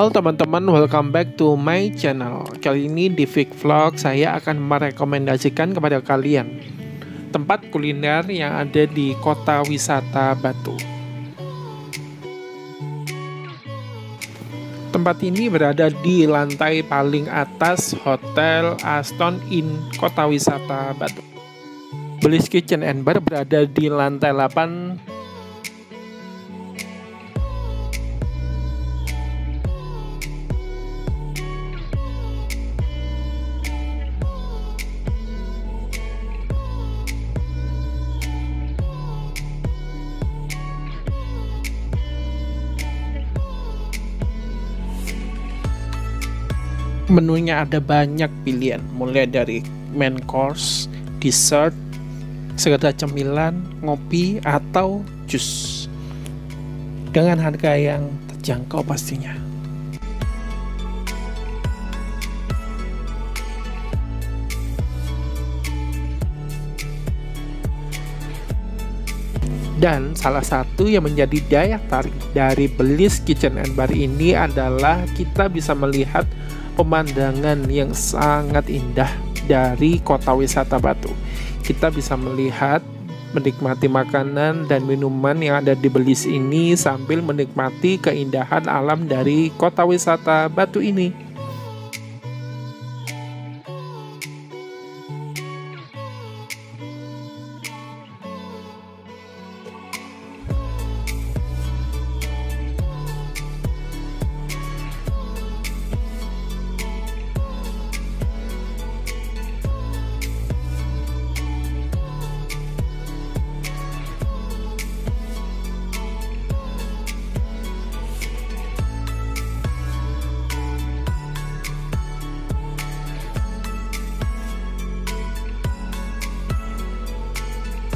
Halo teman-teman, welcome back to my channel. Kali ini di Vic Vlog saya akan merekomendasikan kepada kalian tempat kuliner yang ada di kota wisata Batu. Tempat ini berada di lantai paling atas Hotel Aston Inn Kota Wisata Batu. Bliss Kitchen and Bar berada di lantai 8. Menunya ada banyak pilihan, mulai dari main course, dessert, sekedar cemilan, ngopi, atau jus. Dengan harga yang terjangkau pastinya. Dan salah satu yang menjadi daya tarik dari Bliss Kitchen and Bar ini adalah kita bisa melihat pemandangan yang sangat indah dari kota wisata Batu. Kita bisa melihat, menikmati makanan dan minuman yang ada di Bliss ini sambil menikmati keindahan alam dari kota wisata Batu ini.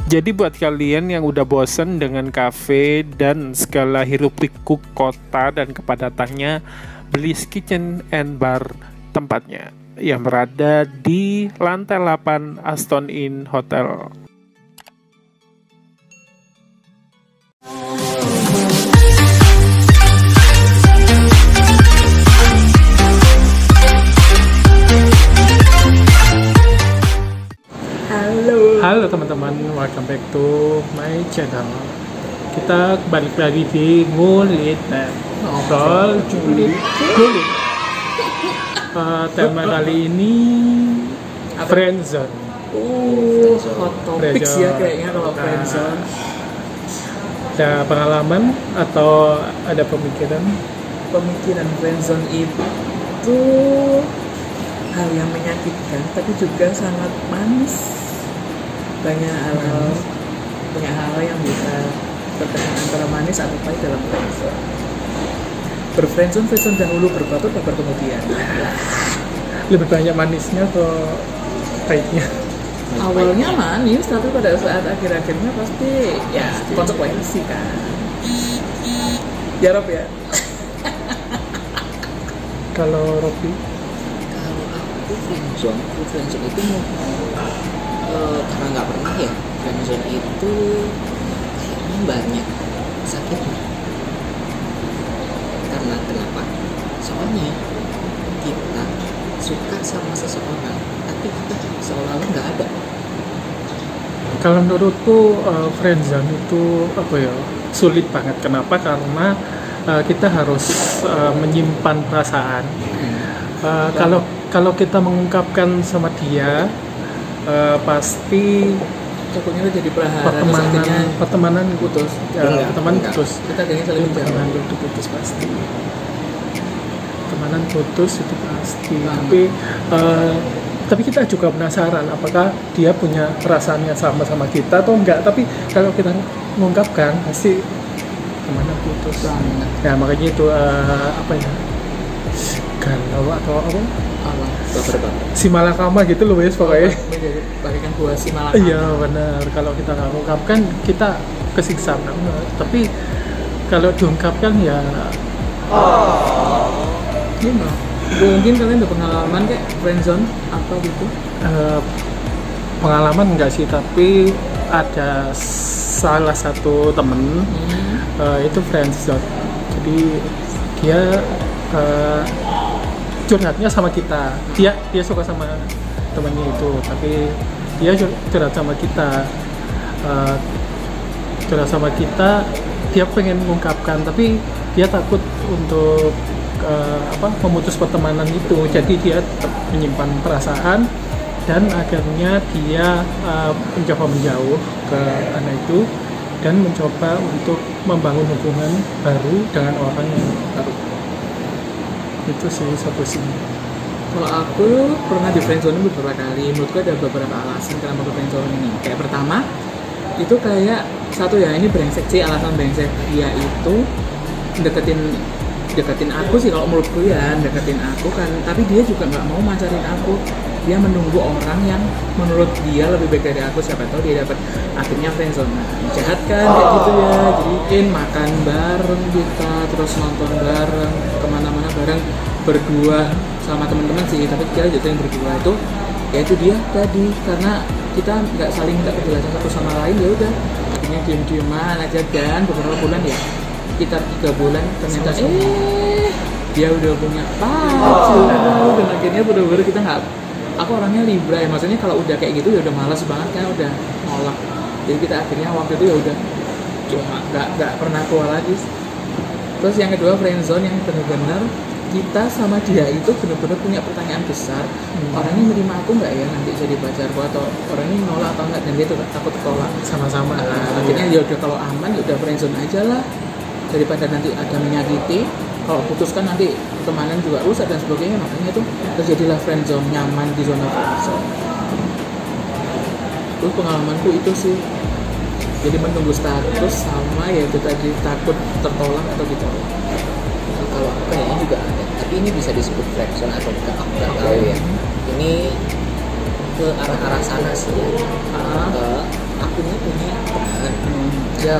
Jadi buat kalian yang udah bosen dengan kafe dan segala hiruk-pikuk kota dan kepadatannya, Bliss Kitchen and Bar tempatnya yang berada di lantai 8 Aston Inn Hotel. Halo teman-teman, welcome back to my channel. Kita balik lagi di Ngulit dan Ngobrol Culik. Tema kali ini friendzone. Hot topics ya kayaknya kalau friendzone. Ada pengalaman atau ada pemikiran? Pemikiran friendzone itu hal yang menyakitkan, tapi juga sangat manis. Banyak hal yang bisa berkesan antara manis atau pahit dalam friendzone. Berfriendzone dahulu, berbatu kabar kemudian. Lebih banyak manisnya atau pahitnya? Awalnya manis, tapi pada saat akhir-akhirnya pasti ya konsekuensi kan. Ya Rob ya. Kalau Robi? Kalau aku friendzone itu karena nggak pernah ya, friendzone itu kayaknya banyak sakitnya. Karena kenapa? Soalnya kita suka sama seseorang, tapi kita seolah-olah nggak ada. Kalau menurutku friendzone itu apa ya, sulit banget. Kenapa? Karena kita harus menyimpan perasaan. Kalau kita mengungkapkan sama dia, pasti takutnya jadi pertemanan pertemanan putus. Pertemanan putus. Kita kayaknya saling pertemanan itu putus pasti. Pertemanan putus itu pasti. Tapi kita juga penasaran apakah dia punya perasaan yang sama kita atau enggak. Tapi kalau kita mengungkapkan pasti pertemanan putus. Ya makanya itu apa ya? Galau atau apa? Si malakama gitu loh guys, pokoknya bagaikan buah si malakama. Iya benar, kalau kita nggak ungkapkan kita kesiksa banget, tapi kalau diungkapkan ya gimana? Mungkin kalian ada pengalaman kayak friendzone apa gitu? Pengalaman enggak sih, tapi ada salah satu temen itu friendzone. Jadi dia curhatnya sama kita. Dia suka sama temannya itu, tapi dia curhat sama kita. Curhat sama kita, dia pengen mengungkapkan, tapi dia takut untuk memutus pertemanan itu. Jadi dia tetap menyimpan perasaan dan akhirnya dia mencoba menjauh ke anak itu dan mencoba untuk membangun hubungan baru dengan orang yang baru. Itu sih solusinya. Kalau aku pernah di friendzone beberapa kali, menurutku ada beberapa alasan kenapa aku friendzone ini. Kayak pertama, itu kayak satu ya, ini brengsek sih, alasan brengsek. Dia itu deketin aku sih kalau menurutku ya, deketin aku kan, tapi dia juga nggak mau mancarin aku. Dia menunggu orang yang menurut dia lebih baik dari aku, siapa tahu dia dapat. Akhirnya friendzone. Nah, jahat kan kayak gitu ya. Jadiin makan bareng kita, terus nonton bareng, kemana-mana bareng berdua sama teman-teman sih, tapi kita jadi yang berdua itu, ya itu dia tadi, karena kita nggak saling minta kejelasan satu sama lain, ya udah akhirnya diem-dieman aja. Dan beberapa bulan ya, sekitar 3 bulan ternyata dia udah punya pacar, dan akhirnya bener-bener kita nggak, aku orangnya Libra ya, maksudnya kalau udah kayak gitu ya udah malas banget kan, udah nolak. Jadi kita akhirnya waktu itu ya udah cuma nggak pernah keluar lagi. Terus yang kedua, friendzone yang benar-benar kita sama dia itu benar-benar punya pertanyaan besar. Orang ini menerima aku nggak ya nanti jadi pacarku, atau orang ini nolak atau enggak, dan dia tuh takut tolak Sama-sama. akhirnya ya udah, kalau aman ya udah friendzone aja lah, daripada nanti ada menyakiti. Kalau putuskan nanti pertemanan juga rusak dan sebagainya, makanya itu terjadilah friendzone, nyaman di zona friendzone. Itu pengalamanku itu sih. Jadi menunggu status sama ya itu tadi, takut tertolak atau ditolak. Kalau aku kayaknya juga ada, tapi ini bisa disebut friendzone atau bukan, aku nggak tahu ya. Ini ke arah-arah sana sih ya. Aku ini punya teman, ya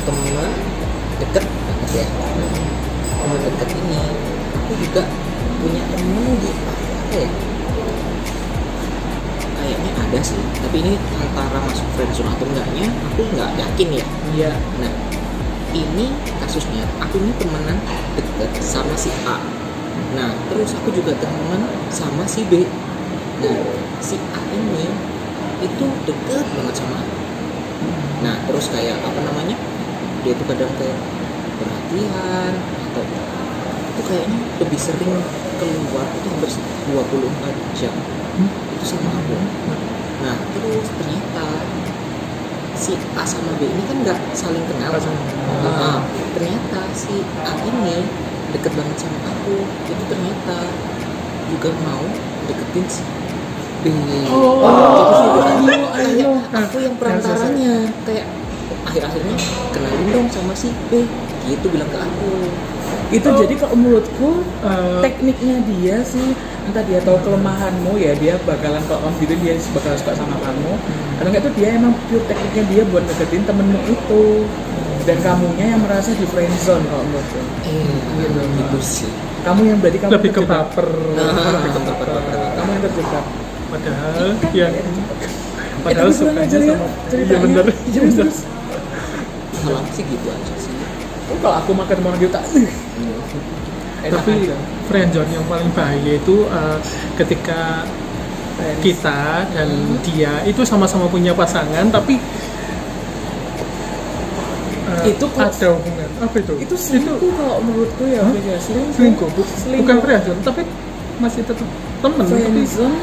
teman deket banget ya. Teman deket ini, aku juga punya temen di apa ya? Kayaknya ada sih, tapi ini antara masuk friendzone atau enggaknya, aku nggak yakin ya. Iya. Nah, ini kasusnya, aku ini temenan deket sama si A. Nah, terus aku juga temenan sama si B. Nah, si A ini itu deket banget sama aku. Nah, terus kayak apa namanya, dia tuh kadang kayak perhatian, atau itu kayaknya lebih sering keluar, itu hampir 24 jam itu sama aku. Nah, terus ternyata si A sama B ini kan nggak saling kenal. Ternyata si A ini deket banget sama aku, itu ternyata juga mau deketin si B. Jadi aku yang perantaranya, kayak akhir-akhirnya kenalin dong sama si B, gitu bilang ke aku. Itu jadi kalau menurutku tekniknya dia sih, entah dia tahu kelemahanmu ya, dia bakalan, kalau kamu gitu dia bakal suka sama kamu. Kalau nggak, itu dia emang pure tekniknya dia buat deketin temenmu itu, dan kamunya yang merasa di friendzone kalau menurutku. Gitu sih. Kamu yang berarti kamu Lebih ke terjebak. baper. Kamu yang terjebak. Padahal ya, padahal Itu sukanya aja ya, sama. ceritanya. Iya bener. Terus. Kalau aku sih gitu aja sih. Kalau aku makan teman dia tak. Tapi friendzone yang paling bahaya itu ketika kita dan dia itu sama-sama punya pasangan, tapi itu ada hubungan. Apa itu? Itu selingkuh kalau menurutku ya. Ya Selingkuh. Bukan friendzone, tapi masih tetap temen. Friendzone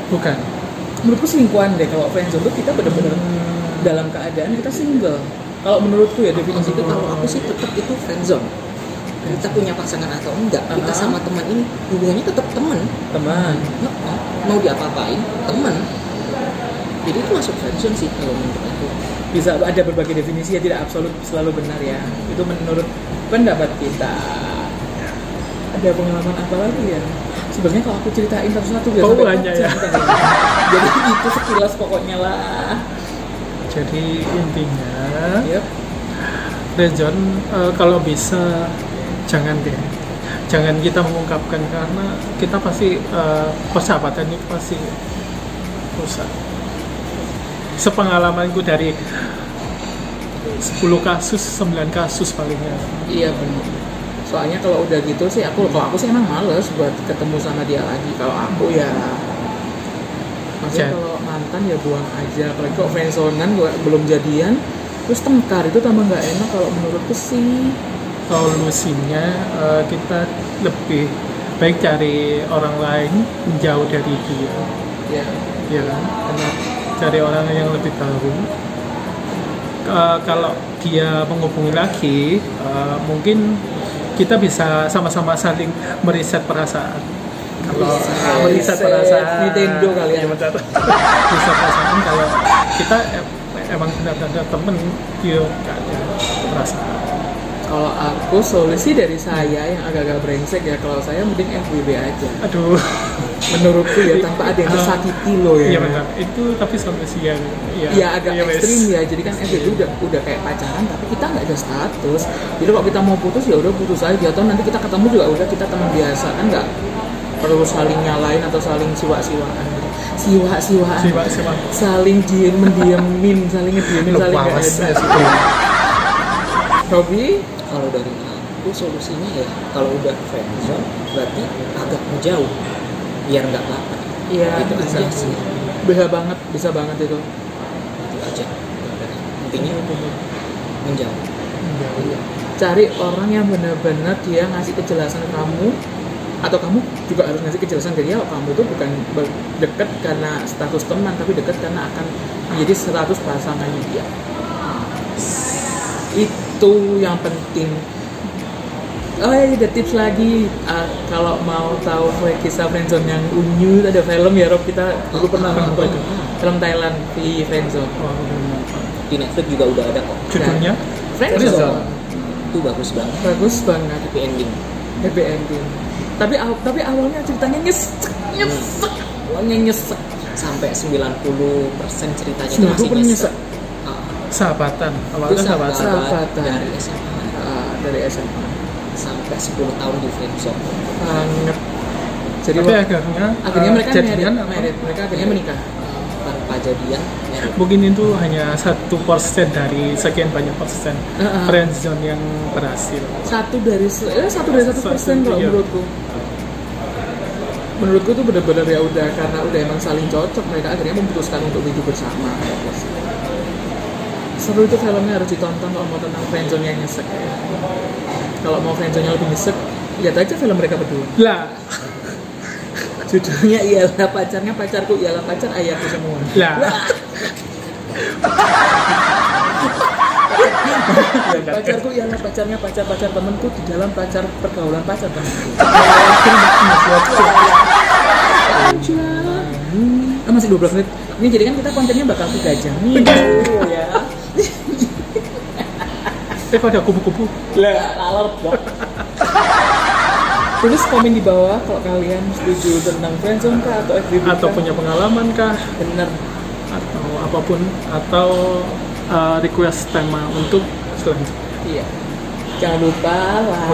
Bukan. menurutku selingkuhan deh. Kalau friendzone itu kita benar-benar dalam keadaan kita single. Kalau menurutku ya definisi Itu kalau aku sih tetap itu friendzone. Kita punya pasangan atau enggak, kita sama teman ini hubungannya tetap teman. Mau diapa-apain, teman. Jadi itu masuk friendzone sih kalau menurut aku. Bisa ada berbagai definisi ya, tidak absolut selalu benar ya. Itu menurut pendapat kita. Ada pengalaman apa lagi ya? Sebenarnya kalau aku ceritain satu-satu biar sampai hanya ya. Jadi itu sekilas pokoknya lah. Jadi intinya, Yep. friendzone kalau bisa jangan deh, jangan kita mengungkapkan, karena kita pasti persahabatan itu pasti rusak. Sepengalamanku dari 10 kasus, 9 kasus palingnya. Iya benar. Soalnya kalau udah gitu sih kalau aku sih emang males buat ketemu sama dia lagi. Kalau aku ya maksudnya kalau mantan ya buang aja. Apalagi kalau friendzonean belum jadian terus tengkar, itu tambah nggak enak kalau menurutku sih. Solusinya kita lebih baik cari orang lain jauh dari dia, Ya kan? Karena cari orang yang lebih tahu. Kalau dia menghubungi lagi, mungkin kita bisa sama-sama saling meriset perasaan. Kalau meriset perasaan, Nintendo kali ya. meriset perasaan kalau kita emang benar-benar temen, dia nggak ada perasaan. Kalau aku solusi dari saya yang agak-agak brengsek ya, kalau saya mending FWB aja. Aduh, Menurutku ya tanpa ada yang tersakiti loh ya. iya benar. Itu tapi solusi yang Iya agak ekstrim ya. Jadi kan FWB udah kayak pacaran tapi kita nggak ada status. Jadi kalau kita mau putus ya udah putus aja. Atau nanti kita ketemu juga udah kita teman biasa, kan nggak perlu saling nyalain atau saling siwa-siwaan. Siwa-siwaan. Saling mendiemin, saling ngediemin, saling nggak ada. Robi? Kalau dari aku solusinya ya kalau udah friendzone berarti agak menjauh biar nggak apa-apa. Iya, Itu bisa. aja sih. Bisa banget itu. Itu aja. Intinya menjauh. Iya. Cari orang yang benar-benar dia ngasih kejelasan ke kamu, atau kamu juga harus ngasih kejelasan ke dia. Kamu itu bukan dekat karena status teman, tapi dekat karena akan menjadi status pasangannya dia. Itu yang penting. Oh ya, ada tips lagi. Kalau mau tahu kisah friendzone yang unyu, ada film ya Rob, kita dulu pernah nonton film Thailand di friendzone. Di Netflix juga udah ada kok. Judulnya Friendzone. Itu bagus banget. Bagus banget. Happy ending. Happy ending. Tapi awalnya ceritanya nyesek. Awalnya nyesek. Sampai 90% ceritanya itu 90% masih nyesek. nyesek. sahabatan, Itu awalnya sahabatan. Sahabatan. dari SMA Dari SMA. sampai 10 tahun di friendzone. Banget. Jadi Tapi akhirnya mereka jadian married. Mereka akhirnya menikah. Tanpa jadian, married. mungkin itu hanya 1% dari sekian banyak persen friendzone yang berhasil. Satu dari 1% kalau Iya. menurutku. Menurutku tuh benar-benar ya udah karena udah emang saling cocok, mereka akhirnya memutuskan untuk hidup bersama. Seru itu filmnya, harus ditonton kalau mau tentang friendzone yang nyesek. Kalau mau friendzone yang lebih nyesek, lihat aja film mereka berdua. Lah, Judulnya ialah pacarnya pacarku, ialah pacar ayahku semua. lah. Pacarku ialah pacarnya pacar temanku di dalam pergaulan pacar temanku. Masih 12 menit. Ini jadi kan kita kontennya bakal 3 jam nih. Ya. Kok ada kupu-kupu? Lalor dong. Tulis komen di bawah kalau kalian setuju tentang friendzone kah atau FWB Atau punya pengalaman kah? bener. Atau apapun, atau request tema untuk selanjutnya. Iya. Jangan lupa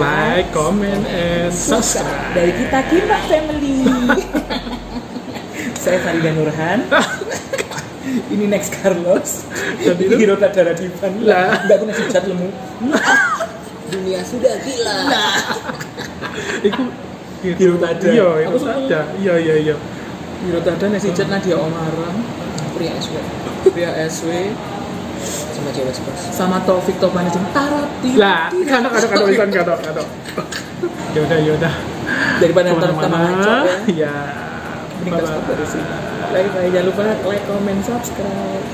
Like, comment, and subscribe. dari kita Kimbak Family. Saya Farida Nurhan. Ini Next Carlos. Jadi Ini Hiro Tadara Divan. Lah. Enggak punya sujat lemu. Dunia sudah gila. Iku Hiro Tada. Iya, Aku itu suka. saja. Iya. Hiro Tada nasi sujat Nadia Omaran, Pria SW Pria SW, sama cewek spurs. sama Taufik Topani jeung Tarati. Lah, kadok. Yaudah. Daripada ntar kita Kemana-mana, ngaco ya. ya. Mending kita stop dari sini. Jangan lupa like, comment, subscribe.